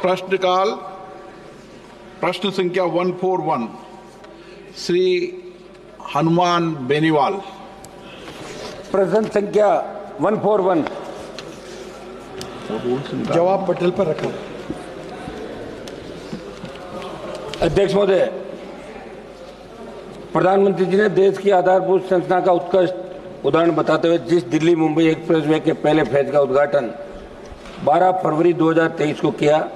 प्रश्नकाल प्रश्न संख्या 141 श्री हनुमान बेनीवाल। प्रश्न संख्या 141 जवाब पटेल पर रखा। अध्यक्ष महोदय, प्रधानमंत्री जी ने देश की आधारभूत संरचना का उत्कृष्ट उदाहरण बताते हुए जिस दिल्ली मुंबई एक्सप्रेसवे के पहले फेज का उद्घाटन 12 फरवरी 2023 को किया,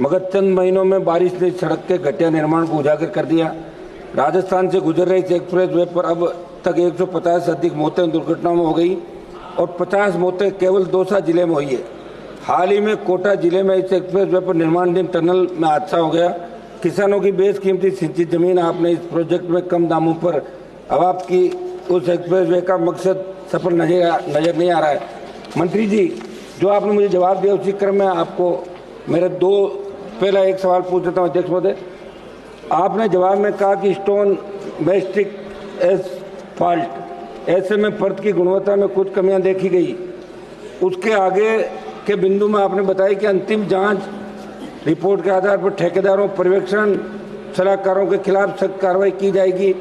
मगर चंद महीनों में बारिश ने सड़क के घटिया निर्माण को उजागर कर दिया। राजस्थान से गुजर रहे इस एक्सप्रेसवे पर अब तक 150 से अधिक मौतें दुर्घटनाओं में हो गई और 50 मौतें केवल दौसा जिले में हुई है। हाल ही में कोटा जिले में इस एक्सप्रेसवे पर निर्माणाधीन टनल में हादसा हो गया। किसानों की बेशकीमती सिंचित जमीन आपने इस प्रोजेक्ट में कम दामों पर अब आपकी उस एक्सप्रेसवे का मकसद सफल नजर नहीं आ रहा है। मंत्री जी, जो आपने मुझे जवाब दिया उसी क्रम में आपको मेरे पहला एक सवाल पूछ देता हूँ। अध्यक्ष महोदय, आपने जवाब में कहा कि स्टोन मैस्टिक एसफाल्ट ऐसे में परत की गुणवत्ता में कुछ कमियां देखी गई। उसके आगे के बिंदु में आपने बताया कि अंतिम जांच रिपोर्ट के आधार पर ठेकेदारों, पर्यवेक्षण सलाहकारों के खिलाफ सख्त कार्रवाई की जाएगी।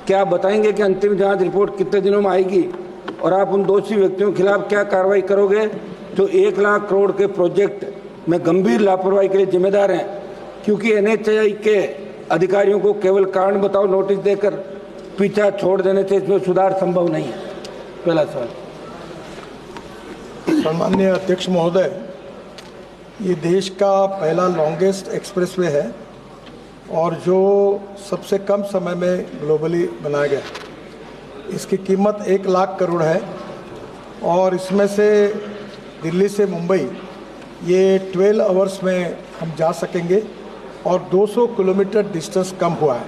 क्या आप बताएंगे कि अंतिम जांच रिपोर्ट कितने दिनों में आएगी और आप उन दोषी व्यक्तियों के खिलाफ क्या कार्रवाई करोगे जो 1 लाख करोड़ के प्रोजेक्ट में गंभीर लापरवाही के लिए जिम्मेदार हैं? क्योंकि NHAI के अधिकारियों को केवल कारण बताओ नोटिस देकर पीछा छोड़ देने से इसमें सुधार संभव नहीं है। पहला सवाल। सम्माननीय अध्यक्ष महोदय, ये देश का पहला लॉन्गेस्ट एक्सप्रेसवे है और जो सबसे कम समय में ग्लोबली बनाया गया। इसकी कीमत 1 लाख करोड़ है और इसमें से दिल्ली से मुंबई ये 12 आवर्स में हम जा सकेंगे और 200 किलोमीटर डिस्टेंस कम हुआ है।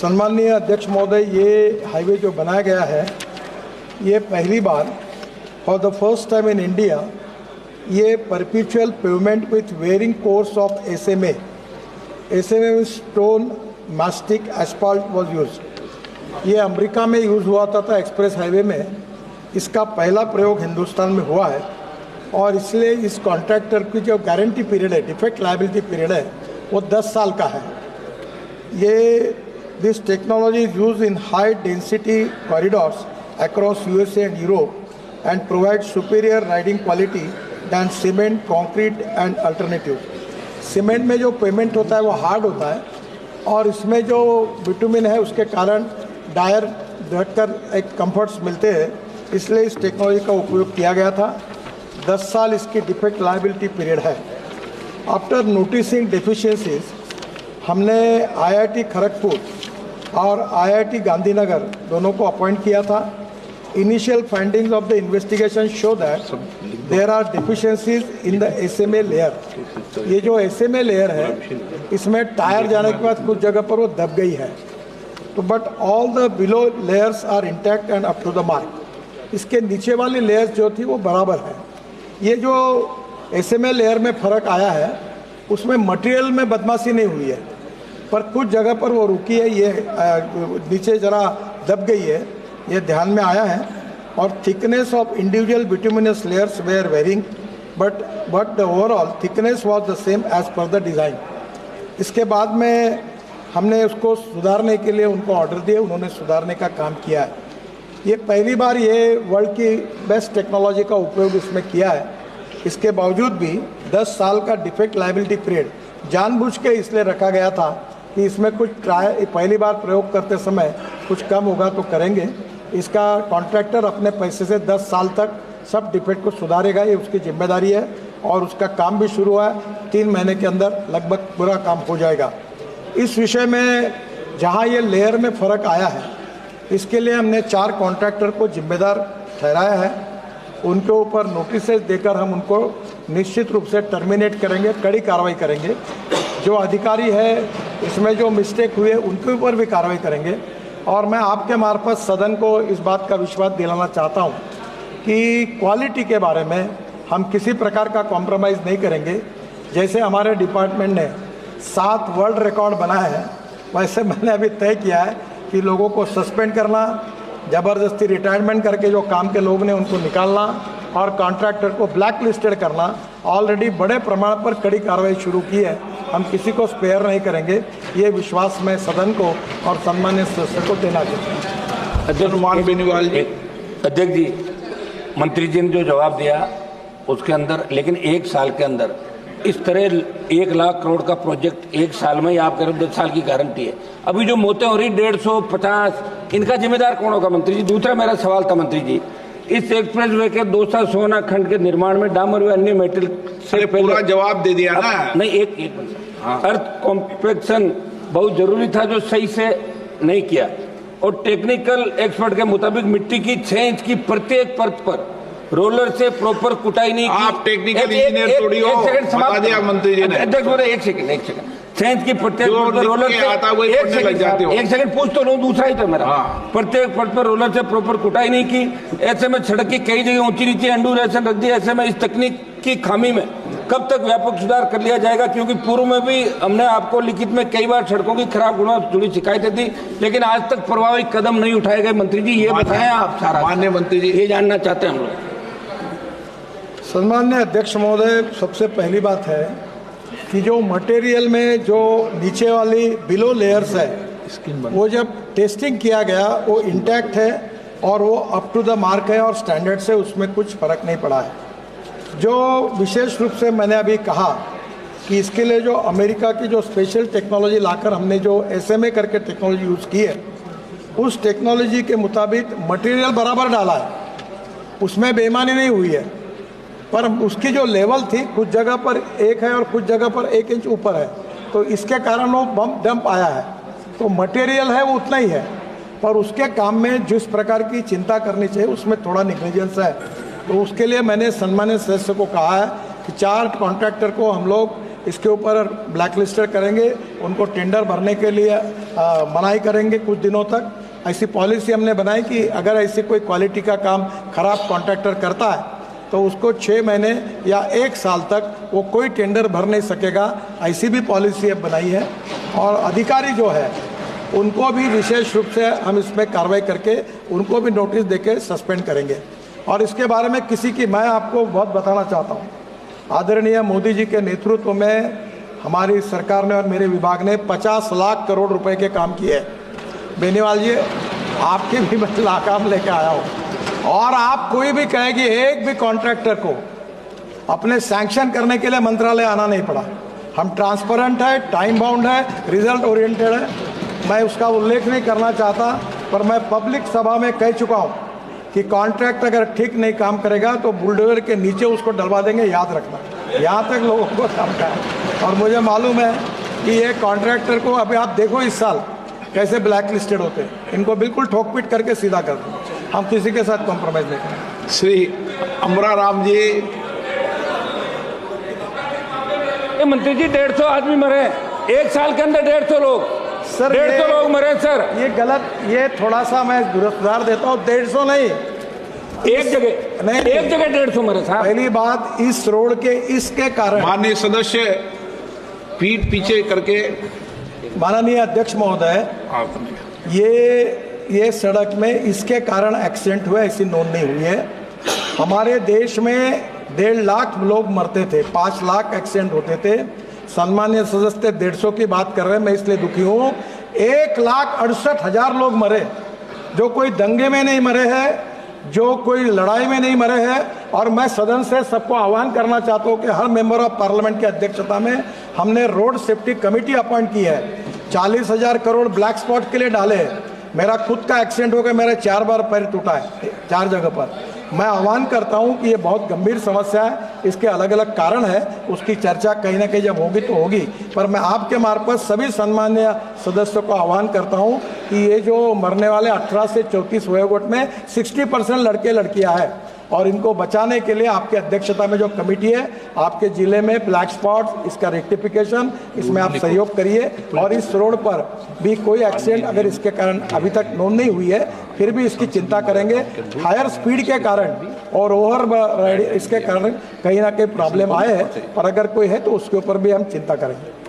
सम्माननीय अध्यक्ष महोदय, ये हाईवे जो बनाया गया है, ये पहली बार for the first time in India ये perpetual pavement with wearing course of SMA में stone mastic asphalt was use. ये अमेरिका में यूज़ हुआ था एक्सप्रेस हाईवे में। इसका पहला प्रयोग हिंदुस्तान में हुआ है और इसलिए इस कॉन्ट्रैक्टर की जो गारंटी पीरियड है, डिफेक्ट लायबिलिटी पीरियड है, वो 10 साल का है। ये this technology is use in high density corridors across USA and Europe and provide superior riding quality than cement, concrete and alternative. Cement में जो पेमेंट होता है वो हार्ड होता है और इसमें जो बिटुमिन है उसके कारण टायर ढककर एक कंफर्ट्स मिलते हैं, इसलिए इस टेक्नोलॉजी का उपयोग किया गया था। 10 साल इसकी डिफेक्ट लायबिलिटी पीरियड है। आफ्टर नोटिसिंग डेफिशिएंसीज, हमने IIT खड़गपुर और IIT गांधीनगर दोनों को अपॉइंट किया था। Initial findings of the investigation show that there are deficiencies in the SMA layer. ये जो SMA लेयर है, इसमें टायर जाने के बाद कुछ जगह पर वो दब गई है, तो but all the below layers are intact and up to the mark. इसके नीचे वाली लेयर्स जो थी वो बराबर है। ये जो SMA लेयर में फ़र्क आया है उसमें मटेरियल में बदमाशी नहीं हुई है, पर कुछ जगह पर वो रुकी है, ये नीचे ज़रा दब गई है, ये ध्यान में आया है। और thickness of individual bituminous layers were varying but the overall thickness was the same as per the design. इसके बाद में हमने उसको सुधारने के लिए उनको ऑर्डर दिए, उन्होंने सुधारने का काम किया है। ये पहली बार ये वर्ल्ड की बेस्ट टेक्नोलॉजी का उपयोग इसमें किया है। इसके बावजूद भी 10 साल का डिफेक्ट लायबिलिटी पीरियड जानबूझ के इसलिए रखा गया था कि इसमें कुछ पहली बार प्रयोग करते समय कुछ कम होगा तो करेंगे। इसका कॉन्ट्रैक्टर अपने पैसे से 10 साल तक सब डिफेक्ट को सुधारेगा, ये उसकी जिम्मेदारी है और उसका काम भी शुरू हुआ है। 3 महीने के अंदर लगभग पूरा काम हो जाएगा। इस विषय में जहाँ ये लेयर में फ़र्क आया है, इसके लिए हमने 4 कॉन्ट्रैक्टर को जिम्मेदार ठहराया है। उनके ऊपर नोटिसेस देकर हम उनको निश्चित रूप से टर्मिनेट करेंगे, कड़ी कार्रवाई करेंगे। जो अधिकारी है इसमें जो मिस्टेक हुई है उनके ऊपर भी कार्रवाई करेंगे। और मैं आपके मार्फत सदन को इस बात का विश्वास दिलाना चाहता हूं कि क्वालिटी के बारे में हम किसी प्रकार का कॉम्प्रोमाइज़ नहीं करेंगे। जैसे हमारे डिपार्टमेंट ने 7 वर्ल्ड रिकॉर्ड बनाए हैं, वैसे मैंने अभी तय किया है कि लोगों को सस्पेंड करना, ज़बरदस्ती रिटायरमेंट करके जो काम के लोग ने उनको निकालना और कॉन्ट्रैक्टर को ब्लैक लिस्टेड करना, ऑलरेडी बड़े प्रमाण पर कड़ी कार्रवाई शुरू की है। हम किसी को स्पेयर नहीं करेंगे, ये विश्वास मैं सदन को और सम्मानित सदस्य को देना चाहता हूँ। अध्यक्ष हनुमान बेनीवाल जी। अध्यक्ष जी, मंत्री जी ने जो जवाब दिया उसके अंदर, लेकिन एक साल के अंदर इस तरह 1 लाख करोड़ का प्रोजेक्ट एक साल में ही आप कह रहे हो 10 साल की गारंटी है। अभी जो मौतें हो रही 150, इनका जिम्मेदार कौन होगा मंत्री जी? दूसरा मेरा सवाल था मंत्री जी, इस एक्सप्रेस वे के 200 सोना खंड के निर्माण में डामर व अन्य मेटल से पूरा जवाब दे दिया ना। नहीं, एक अर्थ कॉम्पैक्शन बहुत जरूरी था जो सही से नहीं किया, और टेक्निकल एक्सपर्ट के मुताबिक मिट्टी की 6 इंच की प्रत्येक परत पर रोलर से प्रॉपर कुटाई नहीं की। आप टेक्निकल इंजीनियर थोड़ी हो, बता दिया मंत्री जी ने। अध्यक्ष बोले एक सेकंड 6 इंच की प्रत्येक परत पर रोलर से, एक सेकंड पूछ तो लूं, दूसरा ही तो मेरा। प्रत्येक परत पर रोलर से प्रॉपर कुटाई नहीं की। ऐसे में सड़क की कई जगह ऊंची नीची एंडूरेशन रख दी। ऐसे में इस तकनीक की खामी में कब तक व्यापक सुधार कर लिया जाएगा? क्योंकि पूर्व में भी हमने आपको लिखित में कई बार सड़कों की खराब गुणवत्ता जुड़ी शिकायतें दी, लेकिन आज तक प्रभावी कदम नहीं उठाए गए। मंत्री जी ये बताएं आप सारा। माननीय मंत्री जी, ये जानना चाहते हैं हम लोग। सम्मान्य अध्यक्ष महोदय, सबसे पहली बात है कि जो मटेरियल में जो नीचे वाली बिलो लेयर्स है, वो जब टेस्टिंग किया गया वो इंटैक्ट है और वो अप टू द मार्क है और स्टैंडर्ड से उसमें कुछ फर्क नहीं पड़ा है। जो विशेष रूप से मैंने अभी कहा कि इसके लिए जो अमेरिका की जो स्पेशल टेक्नोलॉजी लाकर हमने जो SMA करके टेक्नोलॉजी यूज़ की है, उस टेक्नोलॉजी के मुताबिक मटेरियल बराबर डाला है, उसमें बेईमानी नहीं हुई है, पर उसकी जो लेवल थी कुछ जगह पर 1 है और कुछ जगह पर 1 इंच ऊपर है, तो इसके कारण वो बम्प डंप आया है। तो मटेरियल है वो उतना ही है, पर उसके काम में जिस प्रकार की चिंता करनी चाहिए उसमें थोड़ा निग्लिजेंस है। तो उसके लिए मैंने सम्मानित सदस्य को कहा है कि 4 कॉन्ट्रैक्टर को हम लोग इसके ऊपर ब्लैक लिस्टेड करेंगे, उनको टेंडर भरने के लिए मनाही करेंगे कुछ दिनों तक। ऐसी पॉलिसी हमने बनाई कि अगर ऐसी कोई क्वालिटी का काम खराब कॉन्ट्रैक्टर करता है तो उसको 6 महीने या 1 साल तक वो कोई टेंडर भर नहीं सकेगा, ऐसी भी पॉलिसी अब बनाई है। और अधिकारी जो है उनको भी विशेष रूप से हम इसमें कार्रवाई करके उनको भी नोटिस देके सस्पेंड करेंगे। और इसके बारे में किसी की, मैं आपको बहुत बताना चाहता हूँ, आदरणीय मोदी जी के नेतृत्व में हमारी सरकार ने और मेरे विभाग ने 50 लाख करोड़ रुपए के काम किए हैं। बेनीवाल जी, आपके भी मैं काम लेके आया हूँ, और आप कोई भी कहे कि एक भी कॉन्ट्रैक्टर को अपने सैंक्शन करने के लिए मंत्रालय आना नहीं पड़ा। हम ट्रांसपेरेंट है, टाइम बाउंड है, रिजल्ट ओरिएंटेड है। मैं उसका उल्लेख नहीं करना चाहता, पर मैं पब्लिक सभा में कह चुका हूँ कि कॉन्ट्रैक्ट अगर ठीक नहीं काम करेगा तो बुलडोजर के नीचे उसको डलवा देंगे, याद रखना। यहाँ तक लोगों को काम का है, और मुझे मालूम है कि ये कॉन्ट्रैक्टर को अभी आप देखो इस साल कैसे ब्लैक लिस्टेड होते हैं, इनको बिल्कुल ठोक पीट करके सीधा कर दो। हम किसी के साथ कॉम्प्रोमाइज नहीं करेंगे। श्री अमरा राम जी। मंत्री जी 150 आदमी मरे एक साल के अंदर, 150 लोग सर, 150 लोग मरे सर। ये गलत, ये थोड़ा सा मैं सुधार देता हूँ, 150 नहीं, एक जगह नहीं, एक जगह 150 मरे साहब। पहली बात, इस रोड के इसके कारण, माननीय सदस्य पीठ पीछे करके। माननीय अध्यक्ष महोदय, ये सड़क में इसके कारण एक्सीडेंट हुए, ऐसी नोंद नहीं हुई है। हमारे देश में 1.5 लाख लोग मरते थे, 5 लाख एक्सीडेंट होते थे। सम्मान्य सदस्य 150 की बात कर रहे हैं, मैं इसलिए दुखी हूँ। 1,68,000 लोग मरे, जो कोई दंगे में नहीं मरे हैं, जो कोई लड़ाई में नहीं मरे हैं। और मैं सदन से सबको आह्वान करना चाहता हूँ कि हर मेंबर ऑफ पार्लियामेंट की अध्यक्षता में हमने रोड सेफ्टी कमेटी अपॉइंट की है। 40,000 करोड़ ब्लैक स्पॉट के लिए डाले। मेरा खुद का एक्सीडेंट हो गया, मेरा 4 बार पैर टूटा है 4 जगह पर। मैं आह्वान करता हूं कि ये बहुत गंभीर समस्या है, इसके अलग अलग कारण है, उसकी चर्चा कहीं ना कहीं जब होगी तो होगी। पर मैं आपके मार्फत सभी सम्मान्य सदस्यों को आह्वान करता हूं कि ये जो मरने वाले 18 से 34 वयोगोट में 60% लड़के लड़कियां हैं, और इनको बचाने के लिए आपके अध्यक्षता में जो कमेटी है, आपके जिले में ब्लैक स्पॉट, इसका रेक्टिफिकेशन, इसमें आप सहयोग करिए। और इस रोड पर भी कोई एक्सीडेंट अगर इसके कारण अभी तक नोंद नहीं हुई है, फिर भी इसकी चिंता करेंगे। हायर स्पीड के कारण और ओवर इसके कारण कहीं ना कहीं प्रॉब्लम आए हैं, पर अगर कोई है तो उसके ऊपर भी हम चिंता करेंगे।